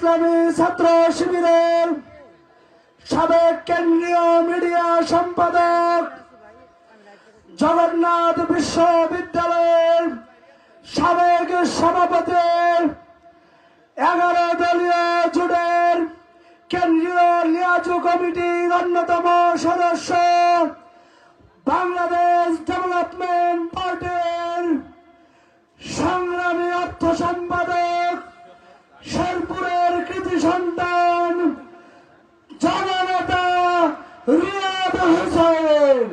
ইসলামী ছাত্র শিবিরের সাবেক কেন্দ্রীয় মিডিয়া সম্পাদক, জগন্নাথ বিশ্ববিদ্যালয়ের সাবেক সভাপতি, 11 দলীয় জোটের কেন্দ্রীয় লিয়াজু কমিটির অন্যতম সদস্য, বাংলাদেশ ডেভেলপমেন্ট পার্টির সংগ্রামী অর্থ সম্পাদক, শেরপুরের কৃতি সন্তান জননেতা রিয়াদ হোসেন।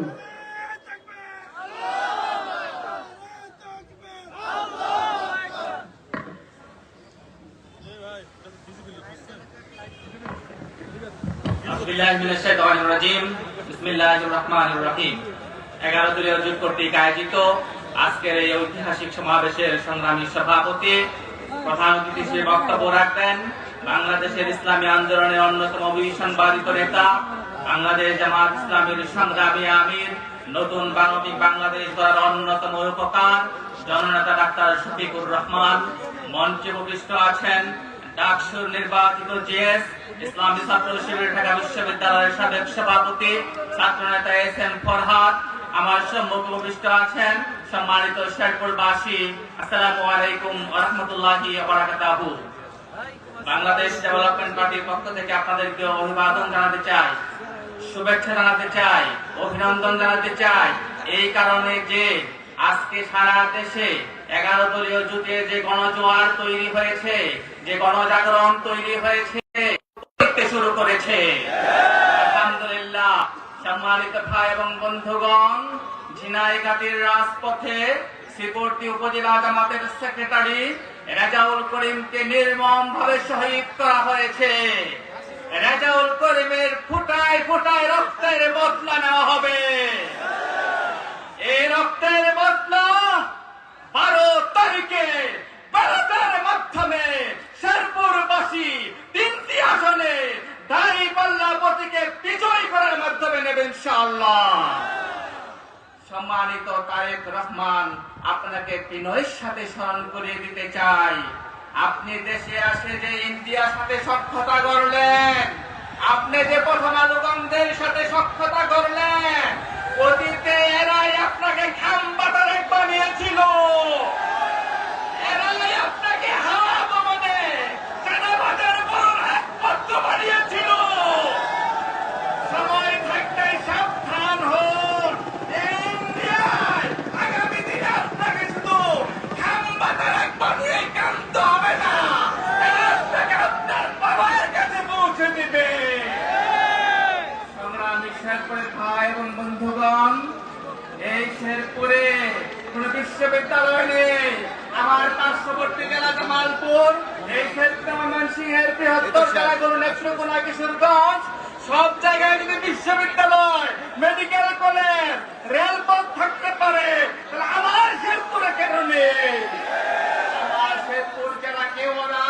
বিসমিল্লাহির রহমানির রহিম। 11 দলীয় জোট কর্তৃক আয়োজিত আজকের এই ঐতিহাসিক সমাবেশের সংগ্রামী সভাপতি, প্রধান অতিথি হিসেবে বক্তব্য রাখবেন বাংলাদেশের ইসলামী আন্দোলনের অন্যতম বিশনবাদিত নেতা, বাংলাদেশ জামাত ইসলামীর সংগ্রামী আমির, নতুন বাংলাদেশ গড়ার অন্যতম উপকার জননেতা ডাক্তার শফিকুর রহমান। মঞ্চে উপবিষ্ট আছেন ডাকসুর নির্বাচিত জিএস, ইসলামী ছাত্র শিবির ঢাকা বিশ্ববিদ্যালয়ের সাবেক সভাপতি, ছাত্রনেতা এস.এম. ফরহাদ। আমার সম্মুখে উপবিষ্ট আছেন সম্মানিত শেরপুরবাসী। আসসালামু আলাইকুম ওয়া রাহমাতুল্লাহি ওয়া বারাকাতুহু। বাংলাদেশ ডেভেলপমেন্ট পার্টির পক্ষ থেকে আপনাদেরকে অভিবাদন জানাতে চাই, শুভেচ্ছা জানাতে চাই, অভিনন্দন জানাতে চাই। এই কারণে যে আজকে সারা দেশে 11 দলীয় জোটে যে গণজোয়ার তৈরি হয়েছে, যে গণজাগরণ তৈরি হয়েছে, শুরু করেছে। আলহামদুলিল্লাহ। সম্মানিত ভাই এবং বন্ধুগণ, ঝিনাইগাতীর রাজপথে শ্রীপুরটি উপজেলা জামাতের সেক্রেটারি রেজাউল করিমকে নির্মমভাবে শহীদ করা হয়েছে। রেজাউল করিমের ফুটায় ফুটায় রক্তের বদলা নেওয়া হবে। এই রক্তের বদলা 12 তারিখে ব্যালটের মাধ্যমে শেরপুরবাসী 3টি আসনে দাঁড়িপাল্লা প্রতীকে বিজয়ী করার মাধ্যমে নেবে ইনশাআল্লাহ। সম্মানিত তারেক রহমান, আপনাকে বিনয়ের সাথে স্মরণ করিয়ে দিতে চাই, আপনি দেশে আসে যে ইন্ডিয়ার সাথে সখ্যতা গড়লেন, আপনি যে প্রথম আলোকনদের সাথে সখ্যতা গড়লেন, অতীতে এরাই আপনাকে খাম্বাটার এক বানিয়েছিল, এরাই আপনাকে হাওয়া ভবনে চাঁদাবাজের বড় একমাত্র বানিয়েছিল। সময় থাকতে সাবধান হন, ইন্ডিয়ায় আগামী দিনে আপনাকে শুধু খাম্বাটার এক বানিয়ে কামতে হবে না, আপনাকে আপনার বাবার কাছে পৌঁছে দিবে। সংগ্রামী শেরপুরের ভাই এবং বন্ধুগণ, এই শেরপুরে কোন বিশ্ববিদ্যালয় নেই। আমার পার্শ্ববর্তী জেলা জামালপুর, এই শেরপুর ময়মনসিংহের বৃহত্তর জেলাগুলো নেত্রকোনা, কিশোরগঞ্জ, সব জায়গায় যদি বিশ্ববিদ্যালয়, মেডিকেল কলেজ, রেলপথ থাকতে পারে, তাহলে আমার শেরপুরে কেন নেই? আমার শেরপুর জেলাকে ওরা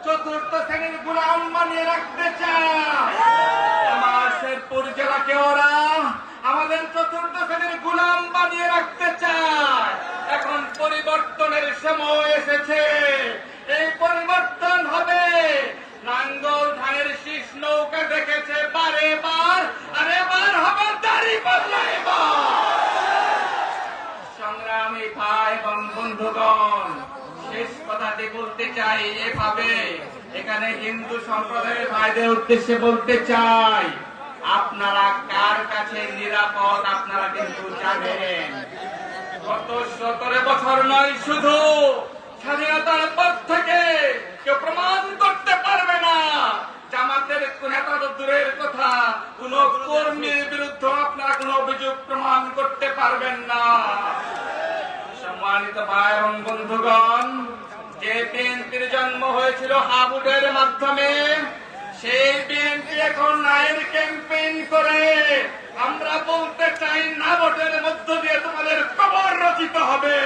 4র্থ শ্রেণীর গোলাম বানিয়ে রাখতে চায়। আমার শেরপুর জেলাকে ওরা আমাদের 4র্থ শ্রেণীর গোলাম বানিয়ে রাখতে চায়। এখন পরিবর্তনের সময় এসেছে, এই পরিবর্তন হবে। নাঙ্গল ধানের শীষ নৌকা দেখেছে বারে বার, আর এবার হবে দাঁড়িপাল্লা। সংগ্রামী ভাই এবং বন্ধুগণ, শেষ কথাটি বলতে চাই এভাবে, এখানে হিন্দু সম্প্রদায়ের ভাইদের উদ্দেশ্যে বলতে চাই, আপনারা কার কাছে নিরাপদ আপনারা কিন্তু জানেন। গত 17 বছর নয়, শুধু স্বাধীনতার পর থেকে কেউ প্রমাণ করতে পারবে না, জামাতের নেতা তো দূরের কথা, কোন কর্মীর বিরুদ্ধে আপনারা কোন অভিযোগ প্রমাণ করতে পারবেন না। সম্মানিত ভাই এবং বন্ধুগণ, যে বিএনপির জন্ম হয়েছিল হাবুডের মাধ্যমে, সেই বিএনপি এখন নায়ের ক্যাম্পেইন করে। আমরা বলতে চাই, না ভোটের মধ্য দিয়ে তোমাদের কবর রচিত হবে।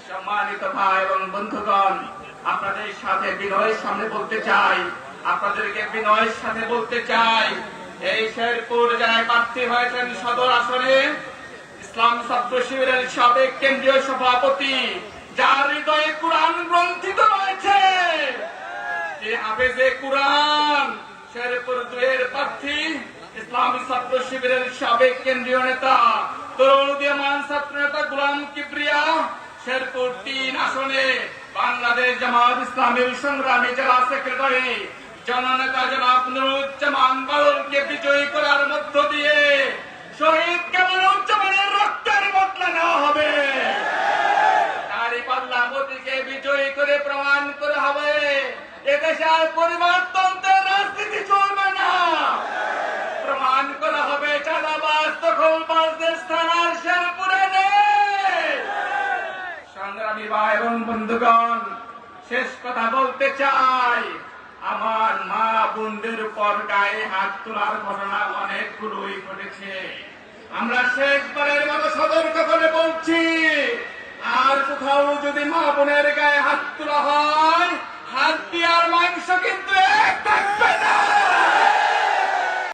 সম্মানিত ভাই এবং বন্ধুগণ, আপনাদের সাথে বিনয়ের সামনে বলতে চাই, আপনাদেরকে বিনয়ের সাথে বলতে চাই, এই শেরপুর জেলায় প্রার্থী হয়েছেন সদর আসনে ইসলাম ছাত্র শিবিরের সাবেক কেন্দ্রীয় সভাপতি, যার হৃদয়ে কুরআন গ্রন্থিত রয়েছে। হাফেজে কুরআন, শেরপুর 2-এর প্রার্থী, ইসলামী ছাত্র শিবিরের সাবেক কেন্দ্রীয় নেতা, তরুণ উদীয়মান ছাত্র নেতা গোলাম কিবরিয়া, শেরপুর 3 আসনে বাংলাদেশ জামাত ইসলামীর সংগ্রামী জেলা সেক্রেটারি জননেতা জনাব নুরুজ্জামান বাদলকে বিজয়ী করার মধ্য দিয়ে শহীদ কামরুজ্জামানের রক্তের বদলা নেওয়া হবে। দাঁড়িপাল্লা মোদীকে বিজয়ী করে প্রমাণ করা হবে এদেশে আর পরিবারতন্ত্রের রাজনীতি চলবে না। প্রমাণ করা হবে চাঁদাবাজ দখলবাজদের স্থান আর শেরপুরে নেই। সংগ্রামী ভাই এবং বন্ধুগণ, শেষ কথা বলতে চাই, আমার মা বোনদের উপর গায়ে হাত তোলার ঘটনা অনেকগুলোই ঘটেছে। আমরা শেষবারের মতো সতর্ক করে বলছি, আর কোথাও যদি মা বোনের গায়ে হাত তোলা হয়